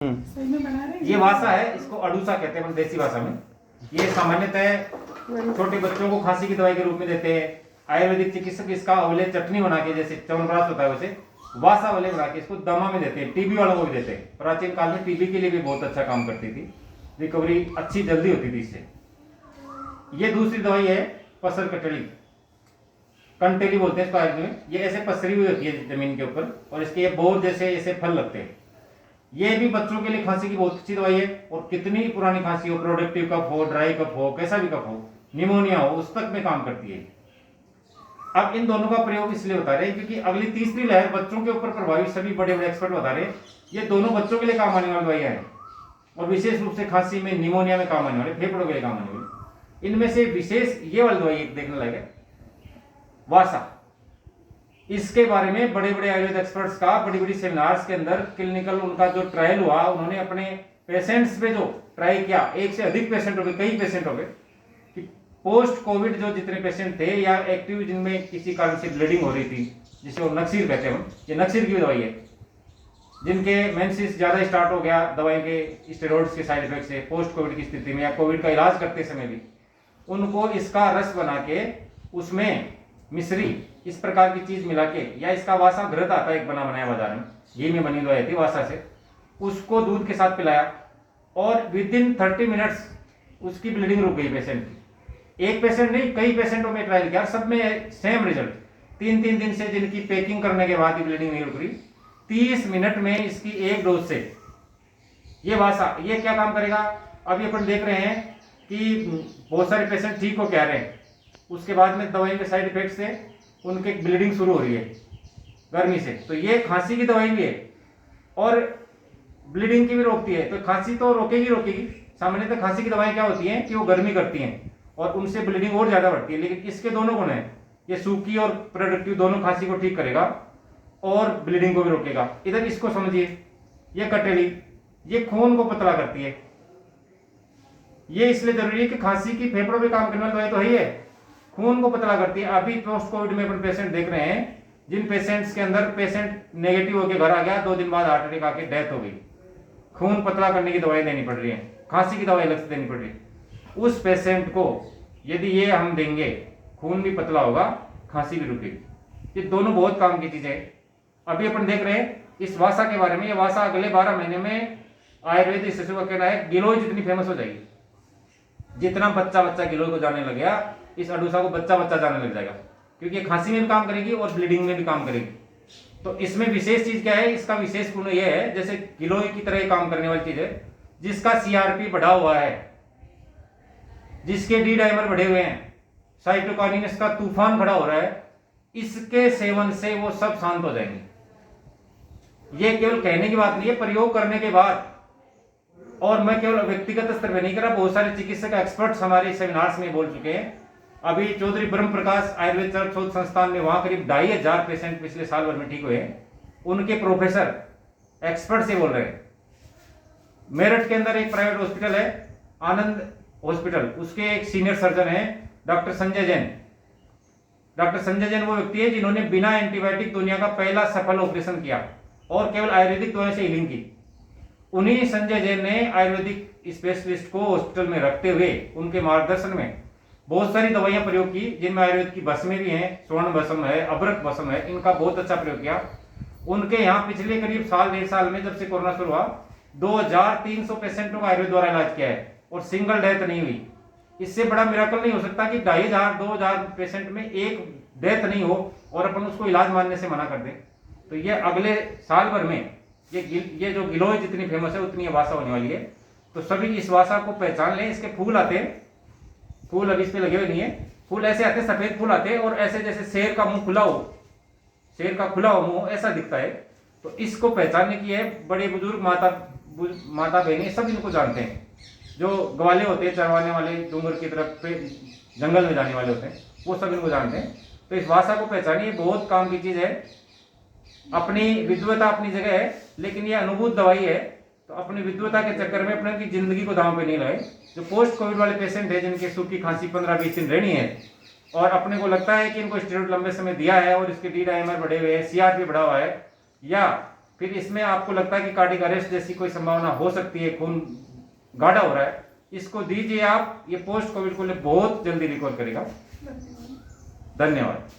सही में बना रहे हैं। ये वासा है, इसको अडूसा कहते हैं देसी भाषा में। ये सामान्यतः छोटे बच्चों को खांसी की दवाई के रूप में देते हैं। आयुर्वेदिक चिकित्सक इसका अवले चटनी बना के, जैसे च्यवनप्राश होता है वैसे वासा वाले बना के इसको दमा में देते हैं। टीबी वालों को भी देते हैं। प्राचीन काल में टीबी के लिए भी बहुत अच्छा काम करती थी, रिकवरी अच्छी जल्दी होती थी इससे। ये दूसरी दवाई है पसर कटली, कंटेली बोलते हैं इसको आयुर्वेद में। ये ऐसे पसरी हुई होती है जमीन के ऊपर और इसके ये बोर जैसे ऐसे फल लगते हैं। ये भी बच्चों के लिए खांसी की बहुत अच्छी दवाई है। और कितनी पुरानी खांसी हो, प्रोडक्टिव कफ हो, ड्राई कफ हो, कैसा भी कफ हो, निमोनिया हो, उस तक में काम करती है। अब इन दोनों का प्रयोग इसलिए बता रहे हैं क्योंकि अगली तीसरी लहर बच्चों के ऊपर प्रभावी, सभी बड़े बड़े एक्सपर्ट बता रहे हैं ये दोनों बच्चों के लिए काम आने वाली दवाइयां हैं। और विशेष रूप से खांसी में, निमोनिया में काम आने वाले, फेफड़ों के लिए काम आने वाले। इनमें से विशेष ये वाली दवाई देखने लायक है वासा। इसके बारे में बड़े बड़े आयुर्वेद एक्सपर्ट्स का बड़ी बड़ी सेमिनार्स के अंदर क्लिनिकल उनका जो ट्रायल हुआ, उन्होंने अपने पेशेंट्स पे जो ट्राई किया, एक से अधिक पेशेंट हो गए, कई पेशेंट हो गए कि पोस्ट कोविड जो जितने पेशेंट थे या एक्टिव जिनमें किसी कारण से ब्लीडिंग हो रही थी, जिसे वो नक्सीर कहते हैं, ये नक्सीर की दवाई है, जिनके मेंसेस ज्यादा स्टार्ट हो गया दवाई के स्टेरॉइड्स के साइड इफेक्ट से पोस्ट कोविड की स्थिति में या कोविड का इलाज करते समय भी, उनको इसका रस बना के उसमें मिश्री इस प्रकार की चीज मिला के, या इसका वासा घृत आता है एक बना बनाया बाजार में, घी में बनी दवाई थी वासा से, उसको दूध के साथ पिलाया और विद इन 30 मिनट्स उसकी ब्लीडिंग रुक गई पेशेंट की। एक पेशेंट नहीं, कई पेशेंटों में ट्रायल किया, सब में सेम रिजल्ट। 3-3 दिन से जिनकी पैकिंग करने के बाद ही ब्लीडिंग नहीं रुक रही, 30 मिनट में इसकी एक डोज से ये वासा, ये क्या काम करेगा। अभी अपन देख रहे हैं कि बहुत सारे पेशेंट ठीक हो कह रहे हैं, उसके बाद में दवाई के साइड इफेक्ट से उनके ब्लीडिंग शुरू हो रही है गर्मी से। तो ये खांसी की दवाई भी है और ब्लीडिंग की भी रोकती है। तो खांसी तो रोकेगी। सामान्यतः खांसी की दवाई क्या होती है कि वो गर्मी करती हैं और उनसे ब्लीडिंग और ज्यादा बढ़ती है, लेकिन इसके दोनों गुण हैं, ये सूखी और प्रोडक्टिव दोनों खांसी को ठीक करेगा और ब्लीडिंग को भी रोकेगा। इधर इसको समझिए, ये कटेली, ये खून को पतला करती है। ये इसलिए जरूरी है कि खांसी की फेफड़ों पे काम करने वाली दवाई तो है, खून को पतला करती है। अभी पोस्ट कोविड में अपन पेशेंट देख रहे हैं, जिन पेशेंट्स के अंदर पेशेंट नेगेटिव होकर घर आ गया, 2 दिन बाद हार्ट अटैक आके डेथ हो गई, खून पतला करने की दवाई देनी पड़ रही है, खांसी की दवाई अलग से देनी पड़ रही है। उस पेशेंट को यदि ये हम देंगे, खून भी पतला होगा, खांसी भी रुकेगी। ये दोनों बहुत काम की चीजें हैं। अभी अपन देख रहे हैं इस वासा के बारे में। ये वासा अगले 12 महीने में आयुर्वेदिक शिशु का कहना है गिलोय जितनी फेमस हो जाएगी। जितना बच्चा गिलोय को जाने लग गया, इस अडूसा को बच्चा जाने लग जाएगा, क्योंकि ये खांसी में भी काम करेगी और ब्लीडिंग में भी काम करेगी। तो इसमें विशेष चीज क्या है, इसका विशेष गुण ये है, जैसे गिलोय की तरह काम करने वाली चीज है, जिसका सीआरपी बढ़ा हुआ है, जिसके डी डाइमर बढ़े हुए हैं, साइटोकाइनेस का तूफान खड़ा हो रहा है, इसके सेवन से वो सब शांत हो जाएंगे। ये केवल कहने की बात नहीं है, प्रयोग करने के बाद। और मैं केवल व्यक्तिगत स्तर पर नहीं कर रहा, बहुत सारे चिकित्सक एक्सपर्ट्स हमारे सेमिनार्स में बोल चुके हैं। अभी चौधरी ब्रह्म प्रकाश आयुर्वेद शोध संस्थान में, वहां करीब 2500 पेशेंट पिछले साल भर में ठीक हुए हैं। उनके प्रोफेसर एक्सपर्ट से बोल रहे हैं। मेरठ के अंदर एक प्राइवेट हॉस्पिटल है, आनंद हॉस्पिटल, उसके एक सीनियर सर्जन है डॉक्टर संजय जैन। डॉक्टर संजय जैन वो व्यक्ति है जिन्होंने बिना एंटीबायोटिक दुनिया का पहला सफल ऑपरेशन किया और केवल आयुर्वेदिक दवाई से हीलिंग की। उन्हीं संजय जैन ने आयुर्वेदिक स्पेशलिस्ट को हॉस्पिटल में रखते हुए उनके मार्गदर्शन में बहुत सारी दवाइयां प्रयोग की, जिनमें आयुर्वेद की भस्में भी हैं, स्वर्ण भस्म है, अभ्रक भस्म है, इनका बहुत अच्छा प्रयोग किया। उनके यहाँ पिछले करीब साल 1.5 साल में, जब से कोरोना शुरू हुआ, 2300 पेशेंटों का आयुर्वेद द्वारा इलाज किया है और सिंगल डेथ नहीं हुई। इससे बड़ा मिराकल नहीं हो सकता कि 2500-2000 पेशेंट में एक डेथ नहीं हो और अपन उसको इलाज मानने से मना कर दें। तो ये अगले साल भर में ये जो गिलोय जितनी फेमस है उतनी ये वासा होने वाली है। तो सभी इस वासा को पहचान लें। इसके फूल आते हैं, फूल अभी इस पे लगे हुए नहीं है, फूल ऐसे आते हैं, सफेद फूल आते हैं और ऐसे जैसे शेर का मुंह खुला हो, शेर का खुला हुआ मुंह ऐसा दिखता है। तो इसको पहचानने की है, बड़े बुजुर्ग माता बहनें सब इनको जानते हैं। जो ग्वाले होते हैं, चरवाने वाले, डूंगर की तरफ पे जंगल में जाने वाले होते हैं, वो सब इनको जानते हैं। तो इस भाषा को पहचानिए, बहुत काम की चीज है। अपनी विद्वता अपनी जगह है, लेकिन ये अनुभूत दवाई है। तो अपनी विद्वता के चक्कर में अपने की जिंदगी को दांव पे नहीं लगाए। जो पोस्ट कोविड वाले पेशेंट है, जिनके सूखी खांसी 15-20 दिन रहनी है और अपने को लगता है कि इनको स्टेरॉइड लंबे समय दिया है और इसके डी डाइमर बढ़े हुए हैं, सीआरपी बढ़ा हुआ है, या फिर इसमें आपको लगता है कि कार्डियक अरेस्ट जैसी कोई संभावना हो सकती है, खून गाढ़ा हो रहा है, इसको दीजिए आप, ये पोस्ट कोविड को बहुत जल्दी रिकवर करेगा। धन्यवाद।